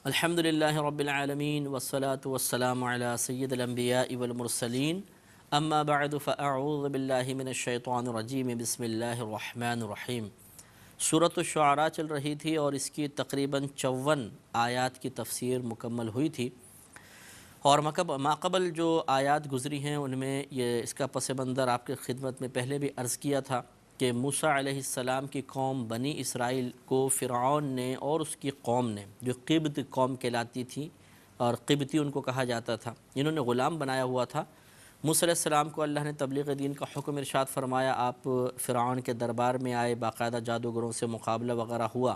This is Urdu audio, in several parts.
الحمدللہ رب العالمین والصلاة والسلام علی سید الانبیاء والمرسلین اما بعد فاعوذ باللہ من الشیطان الرجیم بسم اللہ الرحمن الرحیم۔ سورۃ الشعراء چل رہی تھی اور اس کی تقریباً 54 آیات کی تفسیر مکمل ہوئی تھی، اور ماقبل جو آیات گزری ہیں ان میں یہ اس کا پس منظر آپ کی خدمت میں پہلے بھی عرض کیا تھا کہ موسیٰ علیہ السلام کی قوم بنی اسرائیل کو فرعون نے اور اس کی قوم نے، جو قبط قوم کہلاتی تھی اور قبطی ان کو کہا جاتا تھا، انہوں نے غلام بنایا ہوا تھا۔ موسیٰ علیہ السلام کو اللہ نے تبلیغ دین کا حکم ارشاد فرمایا، آپ فرعون کے دربار میں آئے، باقاعدہ جادوگروں سے مقابلہ وغیرہ ہوا،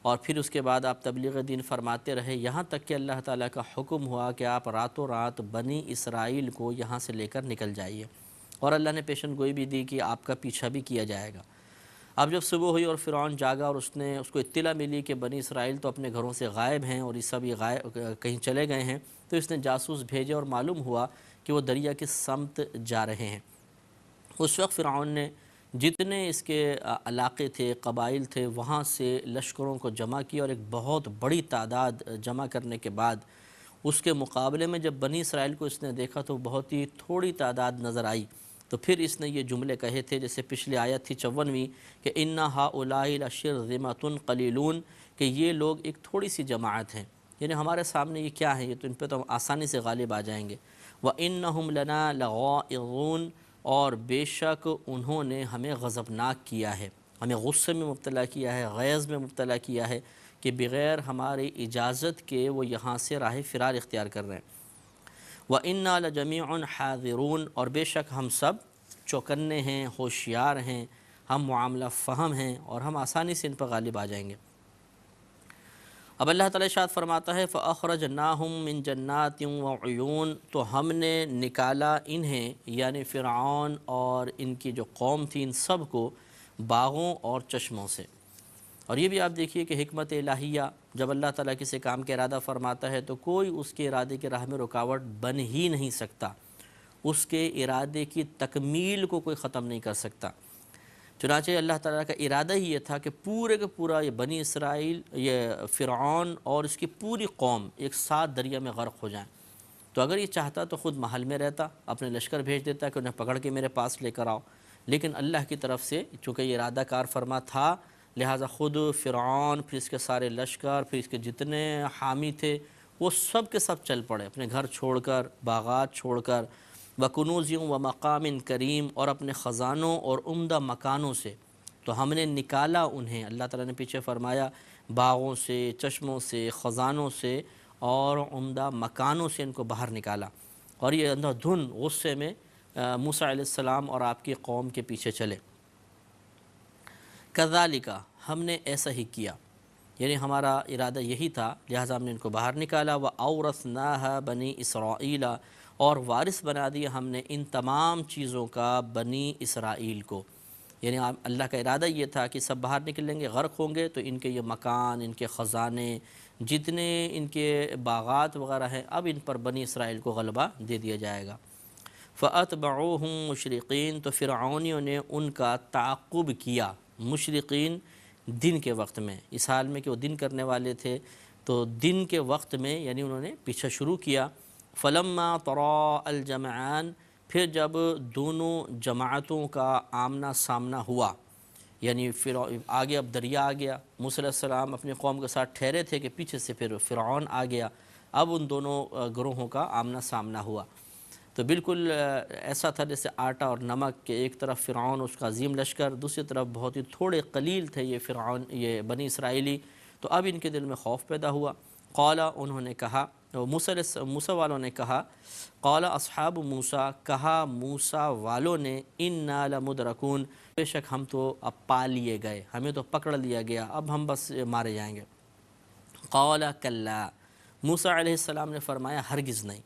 اور پھر اس کے بعد آپ تبلیغ دین فرماتے رہے، یہاں تک کہ اللہ تعالیٰ کا حکم ہوا کہ آپ راتوں رات بنی اسرائیل کو یہاں سے لے کر نکل جائیے، اور اللہ نے پیشن گوئی بھی دی کہ آپ کا پیچھا بھی کیا جائے گا۔ اب جب صبح ہوئی اور فرعون جاگا اور اس کو اطلاع ملی کہ بنی اسرائیل تو اپنے گھروں سے غائب ہیں اور یہ سب کہیں چلے گئے ہیں، تو اس نے جاسوس بھیجے اور معلوم ہوا کہ وہ دریا کی سمت جا رہے ہیں۔ اس وقت فرعون نے جتنے اس کے علاقے تھے، قبائل تھے، وہاں سے لشکروں کو جمع کیا، اور ایک بہت بڑی تعداد جمع کرنے کے بعد اس کے مقابلے میں جب بنی اسرائیل کو اس نے دیکھا تو بہت ہی تھوڑی تعداد نظر آئی، تو پھر اس نے یہ جملے کہے تھے، جیسے پچھلی آیت تھی 54ویں کہ اِنَّ هَؤُلَاءِ لَشِرْذِمَةٌ قَلِيلُونَ، کہ یہ لوگ ایک تھوڑی سی جماعت ہیں، یعنی ہمارے سامنے یہ کیا ہیں، یہ تو ان پہ تو ہم آسانی سے غالب آ جائیں گے۔ وَإِنَّهُمْ لَنَا لَغَائِظُونَ، اور بے شک انہوں نے ہمیں غضبناک کیا ہے، ہمیں غصے میں مبتلا کیا ہے، غیظ میں مبتلا کیا ہے کہ بغیر ہماری اجازت کے وہ یہاں سے راہ فرار اختیار کر رہے ہیں۔ وَإِنَّا لَجَمِيعٌ حَاذِرُونَ، اور بے شک ہم سب چوکنے ہیں، ہوشیار ہیں، ہم معاملہ فہم ہیں، اور ہم آسانی سے ان پر غالب آ جائیں گے۔ اب اللہ تعالیٰ ارشاد فرماتا ہے فَأَخْرَجْنَاهُم مِّن جَنَّاتٍ وَعُيُونٍ، تو ہم نے نکالا انہیں، یعنی فرعون اور ان کی جو قوم تھی، ان سب کو باغوں اور چشموں سے۔ اور یہ بھی آپ دیکھیے کہ حکمت الہیہ، جب اللہ تعالیٰ کسی کام کا ارادہ فرماتا ہے تو کوئی اس کے ارادے کے راہ میں رکاوٹ بن ہی نہیں سکتا، اس کے ارادے کی تکمیل کو کوئی ختم نہیں کر سکتا۔ چنانچہ اللہ تعالیٰ کا ارادہ ہی یہ تھا کہ پورے کا پورا یہ بنی اسرائیل، یہ فرعون اور اس کی پوری قوم ایک ساتھ دریا میں غرق ہو جائیں۔ تو اگر یہ چاہتا تو خود محل میں رہتا، اپنے لشکر بھیج دیتا کہ انہیں پکڑ کے میرے پاس لے کر آؤ، لیکن اللہ کی طرف سے چونکہ یہ ارادہ کار فرما تھا، لہٰذا خود فرعون، پھر اس کے سارے لشکر، پھر اس کے جتنے حامی تھے، وہ سب کے سب چل پڑے، اپنے گھر چھوڑ کر، باغات چھوڑ کر، وَكُنُوزٍ وَمَقَامٍ کریم، اور اپنے خزانوں اور عمدہ مکانوں سے۔ تو ہم نے نکالا انہیں، اللہ تعالیٰ نے پیچھے فرمایا، باغوں سے، چشموں سے، خزانوں سے اور عمدہ مکانوں سے ان کو باہر نکالا، اور یہ اندھا دھن غصے میں موسیٰ علیہ السلام اور آپ کی قوم کے پیچھے چلے۔ کذالک، ہم نے ایسا ہی کیا، یعنی ہمارا ارادہ یہی تھا، لہٰذا ہم نے ان کو باہر نکالا۔ وَأَوْرَثْنَاهَا بَنِي إِسْرَائِيلَ، اور وارث بنا دیا ہم نے ان تمام چیزوں کا بنی اسرائیل کو، یعنی اللہ کا ارادہ یہ تھا کہ سب باہر نکلیں گے، غرق ہوں گے، تو ان کے یہ مکان، ان کے خزانے، جتنے ان کے باغات وغیرہ ہیں، اب ان پر بنی اسرائیل کو غلبہ دے دیا جائے گا۔ فَأَتْبَعُوهُم مُشْرِقِينَ، تو فرعونیوں نے ان کا تعاقب کیا، مشرقین دن کے وقت میں، اس حال میں کہ وہ دن کرنے والے تھے، تو دن کے وقت میں یعنی انہوں نے پیچھا شروع کیا۔ فَلَمَّا تَرَاءَ الْجَمْعَانِ، پھر جب دونوں جماعتوں کا آمنا سامنا ہوا، یعنی آگے اب دریا آ گیا، موسیٰ علیہ السلام اپنی قوم کے ساتھ ٹھہرے تھے کہ پیچھے سے پھر فرعون آ گیا، اب ان دونوں گروہوں کا آمنا سامنا ہوا۔ تو بالکل ایسا تھا جیسے آٹا اور نمک، کہ ایک طرف فرعون اس کا عظیم لشکر، دوسری طرف بہت ہی تھوڑے قلیل تھے یہ بنی اسرائیلی، تو اب ان کے دل میں خوف پیدا ہوا۔ قال، انہوں نے کہا، موسیٰ والوں نے کہا، قال اصحاب موسیٰ، کہا موسیٰ والوں نے، انا لمدرکون، بے شک ہم تو اب پا لیے گئے، ہمیں تو پکڑ لیا گیا، اب ہم بس مارے جائیں گے۔ قال کلا، موسیٰ علیہ السلام نے فرمایا ہرگز نہیں۔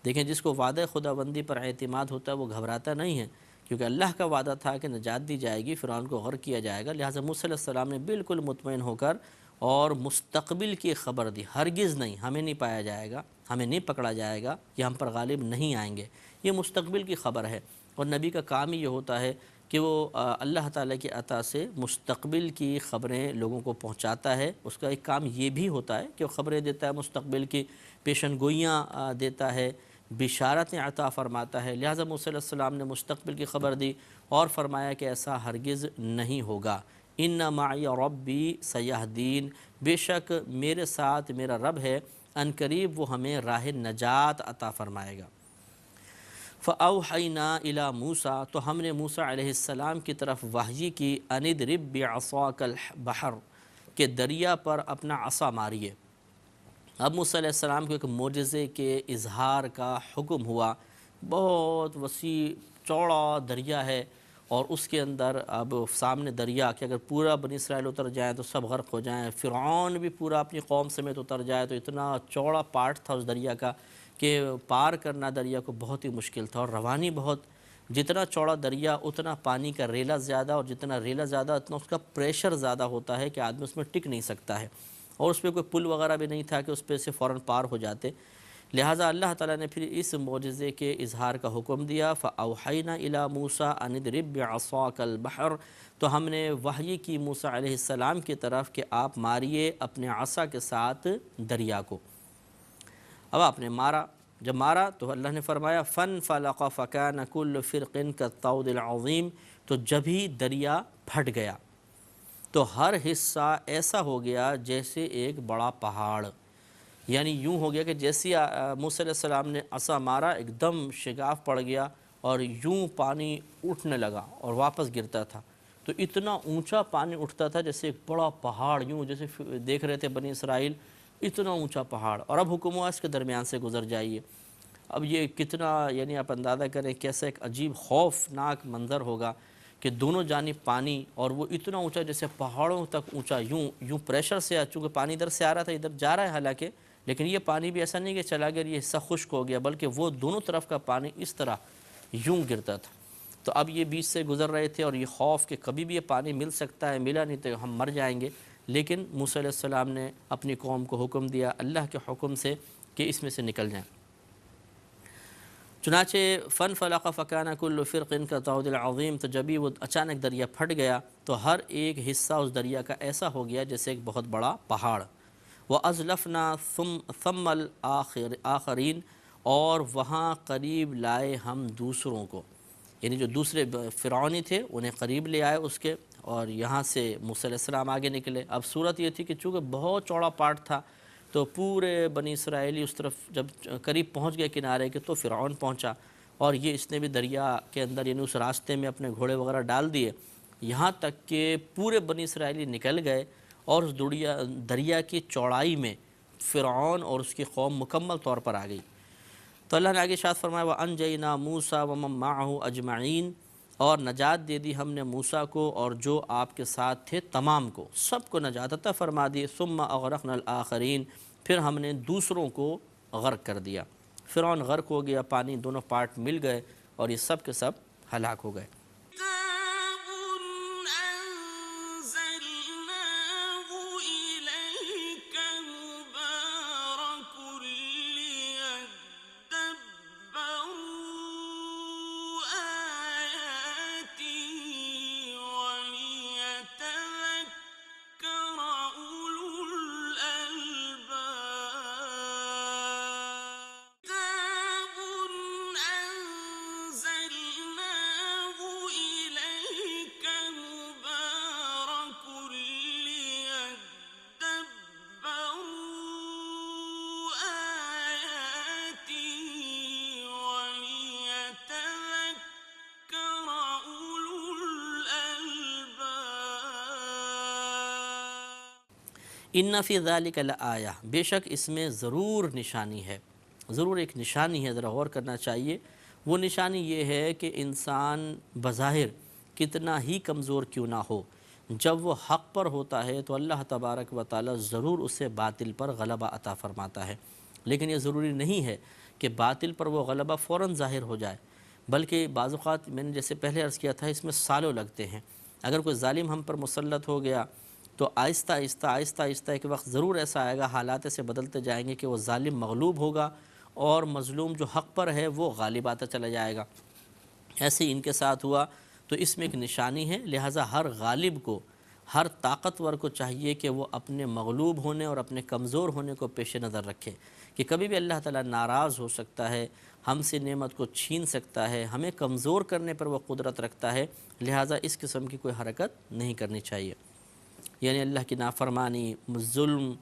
دیکھیں، جس کو وعدہ خداوندی پر اعتماد ہوتا ہے وہ گھبراتا نہیں ہے، کیونکہ اللہ کا وعدہ تھا کہ نجات دی جائے گی، فرعون کو غرق کیا جائے گا، لہٰذا موسیٰ علیہ السلام نے بالکل مطمئن ہو کر اور مستقبل کی خبر دی، ہرگز نہیں، ہمیں نہیں پایا جائے گا، ہمیں نہیں پکڑا جائے گا، یہ ہم پر غالب نہیں آئیں گے، یہ مستقبل کی خبر ہے۔ اور نبی کا کام ہی یہ ہوتا ہے کہ وہ اللہ تعالیٰ کی عطا سے مستقبل کی خبریں لوگوں کو پہنچاتا ہے۔ اس کا ایک کام یہ بھی ہوتا ہے کہ وہ خبریں دیتا ہے، مستقبل کی پیشن گوئیاں دیتا ہے، بشارتیں عطا فرماتا ہے۔ لہٰذا موسیٰ علیہ السلام نے مستقبل کی خبر دی اور فرمایا کہ ایسا ہرگز نہیں ہوگا۔ ان معی ربی سیہدین، بے شک میرے ساتھ میرا رب ہے، ان قریب وہ ہمیں راہ نجات عطا فرمائے گا۔ فَأَوْحَيْنَا إِلَى مُوسَىٰ، تو ہم نے موسیٰ علیہ السلام کی طرف وحی کی، أَنِ اضْرِب بِعَصَاكَ الْبَحْرَ، کہ دریا پر اپنا عصا ماریے۔ اب موسیٰ علیہ السلام کو ایک معجزے کے اظہار کا حکم ہوا۔ بہت وسیع چوڑا دریا ہے اور اس کے اندر اب سامنے دریا کہ اگر پورا بنی اسرائیل اتر جائیں تو سب غرق ہو جائیں، فرعون بھی پورا اپنی قوم سمیت اتر جائے، تو اتنا چوڑا پارٹ تھا اس دریا کا کہ پار کرنا دریا کو بہت ہی مشکل تھا، اور روانی بہت، جتنا چوڑا دریا اتنا پانی کا ریلا زیادہ، اور جتنا ریلا زیادہ اتنا اس کا پریشر زیادہ ہوتا ہے کہ آدمی اس میں ٹک نہیں سکتا ہے، اور اس پہ کوئی پل وغیرہ بھی نہیں تھا کہ اس پہ سے فوراً پار ہو جاتے۔ لہٰذا اللہ تعالیٰ نے پھر اس معجزے کے اظہار کا حکم دیا، فَأَوْحَيْنَا إِلَى مُوسَىٰ أَنِ اضْرِب بِعَصَاكَ الْبَحْرَ، تو ہم نے وحی کی موسیٰ علیہ السلام کی طرف کہ آپ ماریے اپنے عصا کے ساتھ دریا کو۔ اب آپ نے مارا، جب مارا تو اللہ نے فرمایا فَانْفَلَقَ فَكَانَ كُلُّ فِرْقٍ كَالطَّوْدِ الْعَظِيمِ، تو جب ہی دریا پھٹ گیا تو ہر حصہ ایسا ہو گیا جیسے ایک بڑا پہاڑ، یعنی یوں ہو گیا کہ جیسے موسیٰ علیہ السلام نے عصا مارا ایک دم شگاف پڑ گیا اور یوں پانی اٹھنے لگا اور واپس گرتا تھا، تو اتنا اونچا پانی اٹھتا تھا جیسے ایک بڑا پہاڑ، یوں جیسے دیکھ رہے تھے بنی اسرائیل، اتنا اونچا پہاڑ، اور اب حکم ہوا اس کے درمیان سے گزر جائیے۔ اب یہ کتنا، یعنی آپ اندازہ کریں کیسا ایک عجیب خوفناک منظر ہوگا کہ دونوں جانب پانی، اور وہ اتنا اونچا جیسے پہاڑوں تک اونچا، یوں پریشر سے، چونکہ پانی ادھر سے آ رہا تھا ادھر جا رہا ہے حالانکہ، لیکن یہ پانی بھی ایسا نہیں کہ چلا گیا یہ حصہ خشک ہو گیا، بلکہ وہ دونوں طرف کا پانی اس طرح یوں گرتا تھا۔ تو اب یہ بیچ سے گزر رہے تھے اور یہ خوف کہ کبھی بھی یہ پانی مل سکتا ہے، ملا نہیں تو ہم مر جائیں گے، لیکن موسیٰ علیہ السلام نے اپنی قوم کو حکم دیا اللہ کے حکم سے کہ اس میں سے نکل جائیں۔ چنانچہ فَانْفَلَقَ فَكَانَ كُلُّ فِرْقٍ كَالطَّوْدِ الْعَظِيمِ، تو جب ہی وہ اچانک دریا پھٹ گیا تو ہر ایک حصہ اس دریا کا ایسا ہو گیا جیسے ایک بہت بڑا پہاڑ۔ وَأَزْلَفْنَا ثَمَّ الْآخَرِينَ، اور وہاں قریب لائے ہم دوسروں کو، یعنی جو دوسرے فرعونی تھے انہیں قریب لے آئے اس کے، اور یہاں سے موسیٰ علیہ السلام آگے نکلے۔ اب صورت یہ تھی کہ چونکہ بہت چوڑا پارٹ تھا تو پورے بنی اسرائیلی اس طرف جب قریب پہنچ گئے کنارے کے تو فرعون پہنچا، اور یہ اس نے بھی دریا کے اندر یعنی اس راستے میں اپنے گھوڑے وغیرہ ڈال دیے، یہاں تک کہ پورے بنی اسرائیلی نکل گئے، اور اس دریا کی چوڑائی میں فرعون اور اس کی قوم مکمل طور پر آ گئی۔ تو اللہ نے آگے ارشاد فرمایا وَأَنْجَيْنَا مُوسَىٰ وَمَن مَّعَهُ أَجْمَعِينَ، اور نجات دے دی ہم نے موسیٰ کو اور جو آپ کے ساتھ تھے تمام کو، سب کو نجات عطا فرما دی۔ ثُمَّ أَغْرَقْنَا الْآخَرِينَ، پھر ہم نے دوسروں کو غرق کر دیا۔ فرعون غرق ہو گیا، پانی دونوں پارٹ مل گئے اور یہ سب کے سب ہلاک ہو گئے۔ ان فی ذلک لآیہ، بے شک اس میں ضرور نشانی ہے، ضرور ایک نشانی ہے، ذرا غور کرنا چاہیے۔ وہ نشانی یہ ہے کہ انسان بظاہر کتنا ہی کمزور کیوں نہ ہو، جب وہ حق پر ہوتا ہے تو اللہ تبارک و تعالی ضرور اسے باطل پر غلبہ عطا فرماتا ہے، لیکن یہ ضروری نہیں ہے کہ باطل پر وہ غلبہ فوراً ظاہر ہو جائے، بلکہ بعض اوقات میں نے جیسے پہلے عرض کیا تھا اس میں سالوں لگتے ہیں۔ اگر کوئی ظالم ہم پر مسلط ہو گیا تو آہستہ آہستہ ایک وقت ضرور ایسا آئے گا، حالات سے بدلتے جائیں گے کہ وہ ظالم مغلوب ہوگا اور مظلوم جو حق پر ہے وہ غالب آتا چلا جائے گا۔ ایسے ہی ان کے ساتھ ہوا تو اس میں ایک نشانی ہے۔ لہٰذا ہر غالب کو، ہر طاقتور کو چاہیے کہ وہ اپنے مغلوب ہونے اور اپنے کمزور ہونے کو پیش نظر رکھے کہ کبھی بھی اللہ تعالیٰ ناراض ہو سکتا ہے، ہم سے نعمت کو چھین سکتا ہے، ہمیں کمزور کرنے پر وہ قدرت رکھتا ہے، لہٰذا اس قسم کی کوئی حرکت نہیں کرنی چاہیے۔ یعنی اللہ کی نافرمانی، ظلم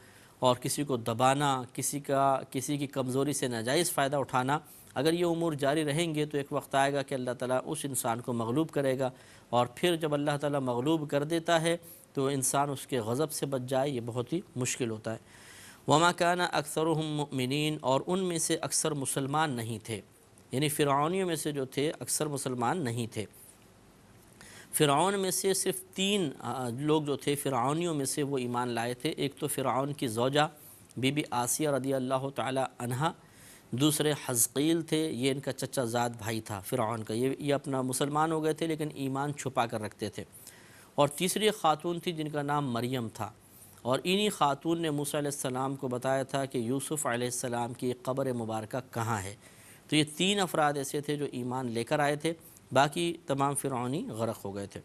اور کسی کو دبانا، کسی کی کمزوری سے ناجائز فائدہ اٹھانا، اگر یہ امور جاری رہیں گے تو ایک وقت آئے گا کہ اللہ تعالیٰ اس انسان کو مغلوب کرے گا، اور پھر جب اللہ تعالیٰ مغلوب کر دیتا ہے تو انسان اس کے غضب سے بچ جائے یہ بہت ہی مشکل ہوتا ہے۔ وَمَا كَانَ أَكْثَرُهُم مُؤْمِنِينَ، اور ان میں سے اکثر مسلمان نہیں تھے، یعنی فرعونیوں میں سے جو تھے اکثر مسلمان نہیں تھے۔ فرعون میں سے صرف 3 لوگ جو تھے فرعونیوں میں سے وہ ایمان لائے تھے۔ ایک تو فرعون کی زوجہ بی بی آسیہ رضی اللہ تعالی عنہا، دوسرے حزقیل تھے، یہ ان کا چچا زاد بھائی تھا فرعون کا، یہ اپنا مسلمان ہو گئے تھے لیکن ایمان چھپا کر رکھتے تھے، اور تیسری ایک خاتون تھی جن کا نام مریم تھا، اور انہی خاتون نے موسیٰ علیہ السلام کو بتایا تھا کہ یوسف علیہ السلام کی قبر مبارکہ کہاں ہے۔ تو یہ 3 افراد ایسے تھے جو ایمان لے کر آئے تھے، باقی تمام فرعونی غرق ہو گئے تھے۔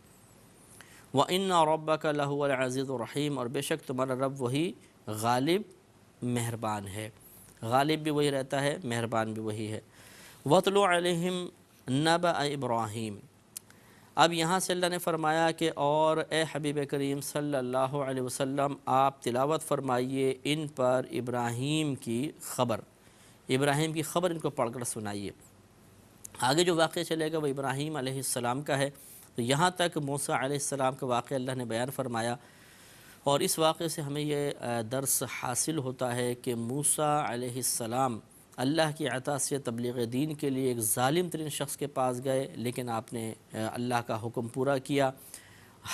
وَإِنَّ رَبَّكَ لَهُوَ الْعَزِيزُ الرَّحِيمُ، اور بے شک تمہارا رب وہی غالب مہربان ہے، غالب بھی وہی رہتا ہے، مہربان بھی وہی ہے۔ وَاتْلُ عَلَيْهِمْ نَبَأَ إِبْرَاهِيمَ، اب یہاں سے اللہ نے فرمایا کہ اور اے حبیب کریم صلی اللہ علیہ وسلم آپ تلاوت فرمائیے ان پر ابراہیم کی خبر، ابراہیم کی خبر ان کو پڑھ کر سنائیے۔ آگے جو واقعہ چلے گا وہ ابراہیم علیہ السلام کا ہے، تو یہاں تک موسیٰ علیہ السلام کا واقعہ اللہ نے بیان فرمایا، اور اس واقعے سے ہمیں یہ درس حاصل ہوتا ہے کہ موسیٰ علیہ السلام اللہ کی عطا سے تبلیغ دین کے لیے ایک ظالم ترین شخص کے پاس گئے، لیکن آپ نے اللہ کا حکم پورا کیا،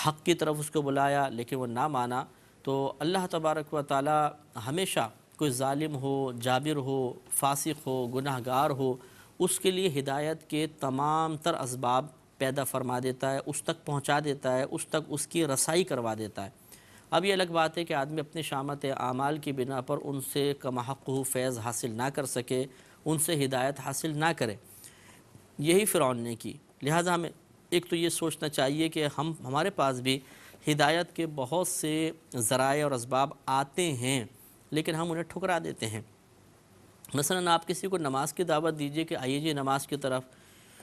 حق کی طرف اس کو بلایا لیکن وہ نہ مانا۔ تو اللہ تبارک و تعالی ہمیشہ کوئی ظالم ہو، جابر ہو، فاسق ہو، گناہ گار ہو، اس کے لیے ہدایت کے تمام تر اسباب پیدا فرما دیتا ہے، اس تک پہنچا دیتا ہے، اس تک اس کی رسائی کروا دیتا ہے۔ اب یہ الگ بات ہے کہ آدمی اپنے شامت اعمال کی بنا پر ان سے کما حقہ فیض حاصل نہ کر سکے، ان سے ہدایت حاصل نہ کرے، یہی فرعون نے کی۔ لہٰذا ہمیں ایک تو یہ سوچنا چاہیے کہ ہمارے پاس بھی ہدایت کے بہت سے ذرائع اور اسباب آتے ہیں لیکن ہم انہیں ٹھکرا دیتے ہیں۔ مثلا آپ کسی کو نماز کی دعوت دیجئے کہ آئیے جی نماز کی طرف،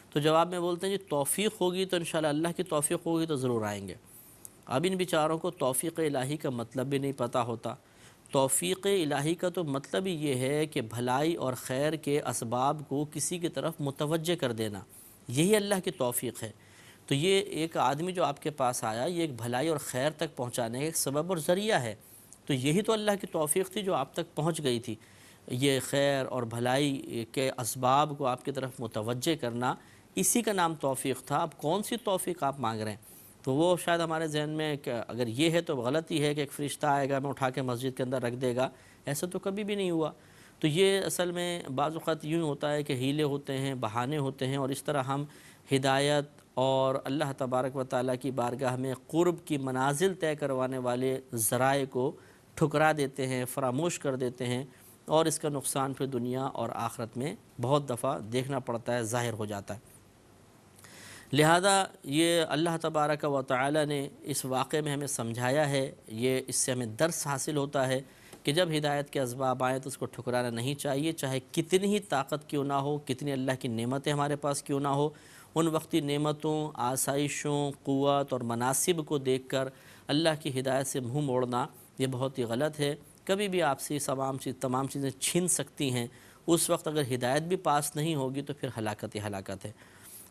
تو جواب میں بولتے ہیں جی توفیق ہوگی تو انشاءاللہ اللہ کی توفیق ہوگی تو ضرور آئیں گے۔ اب ان بیچاروں کو توفیق الہی کا مطلب بھی نہیں پتہ ہوتا۔ توفیق الہی کا تو مطلب ہی یہ ہے کہ بھلائی اور خیر کے اسباب کو کسی کی طرف متوجہ کر دینا، یہی اللہ کی توفیق ہے۔ تو یہ ایک آدمی جو آپ کے پاس آیا، یہ ایک بھلائی اور خیر تک پہنچانے کا ایک سبب اور ذریعہ ہے، تو یہی تو اللہ کی توفیق تھی جو آپ تک پہنچ گئی تھی۔ یہ خیر اور بھلائی کے اسباب کو آپ کی طرف متوجہ کرنا، اسی کا نام توفیق تھا۔ اب کون سی توفیق آپ مانگ رہے ہیں؟ تو وہ شاید ہمارے ذہن میں کہ اگر یہ ہے تو غلطی ہے کہ ایک فرشتہ آئے گا، میں اٹھا کے مسجد کے اندر رکھ دے گا، ایسا تو کبھی بھی نہیں ہوا۔ تو یہ اصل میں بعض اوقات یوں ہوتا ہے کہ ہیلے ہوتے ہیں، بہانے ہوتے ہیں، اور اس طرح ہم ہدایت اور اللہ تبارک و تعالیٰ کی بارگاہ میں قرب کی منازل طے کروانے والے ذرائع کو ٹھکرا دیتے ہیں، فراموش کر دیتے ہیں، اور اس کا نقصان پھر دنیا اور آخرت میں بہت دفعہ دیکھنا پڑتا ہے، ظاہر ہو جاتا ہے۔ لہذا یہ اللہ تبارک و تعالی نے اس واقعے میں ہمیں سمجھایا ہے، یہ اس سے ہمیں درس حاصل ہوتا ہے کہ جب ہدایت کے اسباب آئیں تو اس کو ٹھکرانا نہیں چاہیے، چاہے کتنی ہی طاقت کیوں نہ ہو، کتنی اللہ کی نعمتیں ہمارے پاس کیوں نہ ہو۔ ان وقتی نعمتوں، آسائشوں، قوت اور مناسب کو دیکھ کر اللہ کی ہدایت سے منہ موڑنا یہ بہت ہی غلط ہے۔ کبھی بھی آپ سے تمام چیزیں چھین سکتی ہیں، اس وقت اگر ہدایت بھی پاس نہیں ہوگی تو پھر ہلاکت ہی ہلاکت ہے۔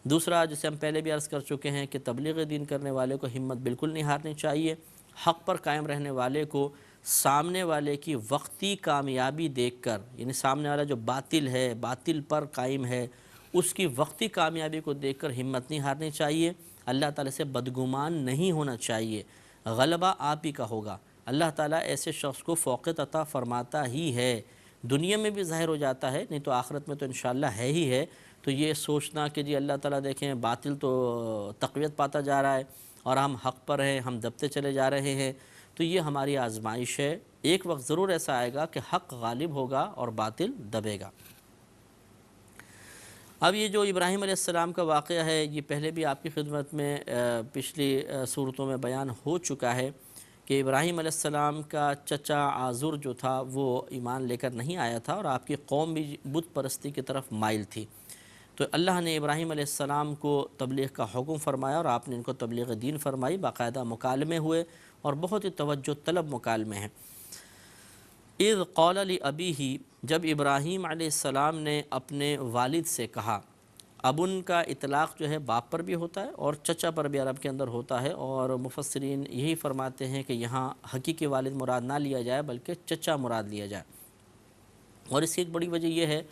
دوسرا، جسے ہم پہلے بھی عرض کر چکے ہیں کہ تبلیغ دین کرنے والے کو ہمت بالکل نہیں ہارنی چاہیے۔ حق پر قائم رہنے والے کو سامنے والے کی وقتی کامیابی دیکھ کر، یعنی سامنے والا جو باطل ہے، باطل پر قائم ہے، اس کی وقتی کامیابی کو دیکھ کر ہمت نہیں ہارنی چاہیے، اللہ تعالیٰ سے بدگمان نہیں ہونا چاہیے، غلبہ آپ ہی کا ہوگا۔ اللہ تعالیٰ ایسے شخص کو فوقیت عطا فرماتا ہی ہے، دنیا میں بھی ظاہر ہو جاتا ہے، نہیں تو آخرت میں تو انشاءاللہ ہے ہی ہے۔ تو یہ سوچنا کہ جی اللہ تعالیٰ دیکھیں باطل تو تقویت پاتا جا رہا ہے اور ہم حق پر ہیں، ہم دبتے چلے جا رہے ہیں، تو یہ ہماری آزمائش ہے۔ ایک وقت ضرور ایسا آئے گا کہ حق غالب ہوگا اور باطل دبے گا۔ اب یہ جو ابراہیم علیہ السلام کا واقعہ ہے یہ پہلے بھی آپ کی خدمت میں پچھلی صورتوں میں بیان ہو چکا ہے کہ ابراہیم علیہ السلام کا چچا آزر جو تھا وہ ایمان لے کر نہیں آیا تھا اور آپ کی قوم بھی بت پرستی کی طرف مائل تھی۔ تو اللہ نے ابراہیم علیہ السلام کو تبلیغ کا حکم فرمایا اور آپ نے ان کو تبلیغ دین فرمائی، باقاعدہ مکالمے ہوئے اور بہت ہی توجہ طلب مکالمے ہیں۔ اذ قال لأبیہ، جب ابراہیم علیہ السلام نے اپنے والد سے کہا، ابن کا اطلاق جو ہے باپ پر بھی ہوتا ہے اور چچا پر بھی عرب کے اندر ہوتا ہے، اور مفسرین یہی فرماتے ہیں کہ یہاں حقیقی والد مراد نہ لیا جائے بلکہ چچا مراد لیا جائے۔ اور اس کی ایک بڑی وجہ یہ ہے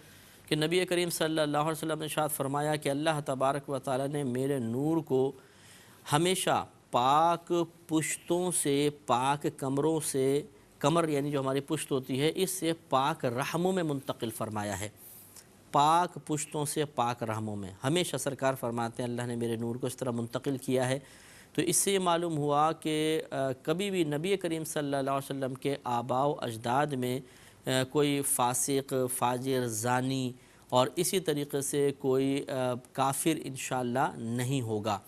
کہ نبی کریم صلی اللہ علیہ وسلم نے ارشاد فرمایا کہ اللہ تبارک و تعالی نے میرے نور کو ہمیشہ پاک پشتوں سے، پاک کمروں سے، کمر یعنی جو ہماری پشت ہوتی ہے، اس سے پاک رحموں میں منتقل فرمایا ہے۔ پاک پشتوں سے پاک رحموں میں ہمیشہ سرکار فرماتے ہیں اللہ نے میرے نور کو اس طرح منتقل کیا ہے۔ تو اس سے یہ معلوم ہوا کہ کبھی بھی نبی کریم صلی اللہ علیہ وسلم کے آباء و اجداد میں کوئی فاسق، فاجر، زانی اور اسی طریقے سے کوئی کافر انشاءاللہ نہیں ہوگا،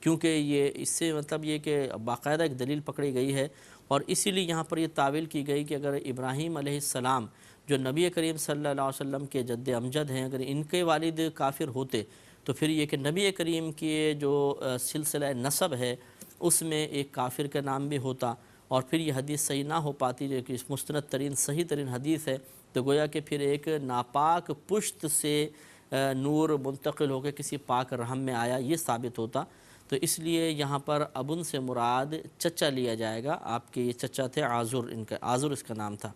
کیونکہ یہ اس سے مطلب یہ کہ باقاعدہ ایک دلیل پکڑی گئی ہے، اور اسی لیے یہاں پر یہ تعویل کی گئی کہ اگر ابراہیم علیہ السلام جو نبی کریم صلی اللہ علیہ وسلم کے جد امجد ہیں، اگر ان کے والد کافر ہوتے تو پھر یہ کہ نبی کریم کے جو سلسلہ نسب ہے اس میں ایک کافر کا نام بھی ہوتا، اور پھر یہ حدیث صحیح نہ ہو پاتی جو کہ مستند ترین صحیح ترین حدیث ہے، تو گویا کہ پھر ایک ناپاک پشت سے نور منتقل ہو کے کسی پاک رحم میں آیا، یہ ثابت ہوتا۔ تو اس لیے یہاں پر ابن سے مراد چچا لیا جائے گا، آپ کے یہ چچا تھے آزر، ان کا آزر اس کا نام تھا۔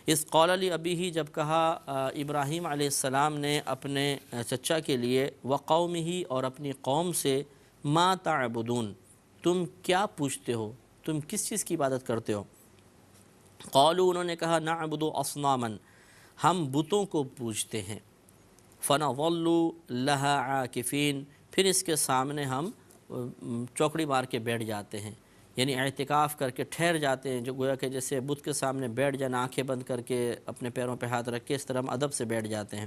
اس قول لأبیہ، جب کہا ابراہیم علیہ السلام نے اپنے چچا کے لیے، وقومہ، اور اپنی قوم سے، ما تعبدون، تم کیا پوچھتے ہو، تم کس چیز کی عبادت کرتے ہو؟ قالوا، انہوں نے کہا، نعبد اصناما، ہم بتوں کو پوجتے ہیں، فنظل لها عاکفین، پھر اس کے سامنے ہم چوکڑی مار کے بیٹھ جاتے ہیں، یعنی اعتکاف کر کے ٹھہر جاتے ہیں، جو گویا کہ جیسے بت کے سامنے بیٹھ جانا، آنکھیں بند کر کے اپنے پیروں پہ ہاتھ رکھ کے اس طرح ہم ادب سے بیٹھ جاتے ہیں۔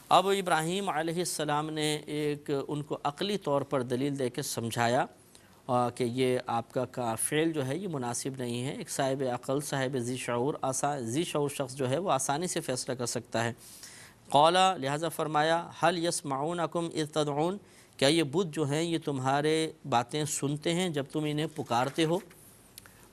اب ابراہیم علیہ السلام نے ایک ان کو عقلی طور پر دلیل دے کے سمجھایا کہ یہ آپ کا فعل جو ہے یہ مناسب نہیں ہے، ایک صاحب عقل، صاحب ذی شعور شخص جو ہے وہ آسانی سے فیصلہ کر سکتا ہے۔ قولا، لہذا فرمایا، هل يسمعونکم اذ تدعون، کیا یہ بت جو ہیں یہ تمہارے باتیں سنتے ہیں جب تم انہیں پکارتے ہو؟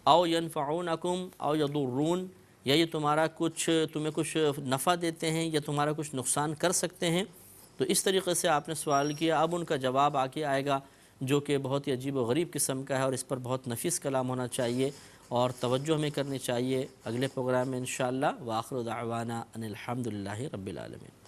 او ینفعونکم او یضرون، یا یہ تمہیں کچھ نفع دیتے ہیں یا تمہارا کچھ نقصان کر سکتے ہیں؟ تو اس طریقے سے آپ نے سوال کیا۔ اب ان کا جواب آگے آئے گا جو کہ بہت ہی عجیب و غریب قسم کا ہے، اور اس پر بہت نفیس کلام ہونا چاہیے اور توجہ ہمیں کرنی چاہیے۔ اگلے پروگرام میں انشاءاللہ، وآخر دعوانا ان الحمدللہ رب العالمین۔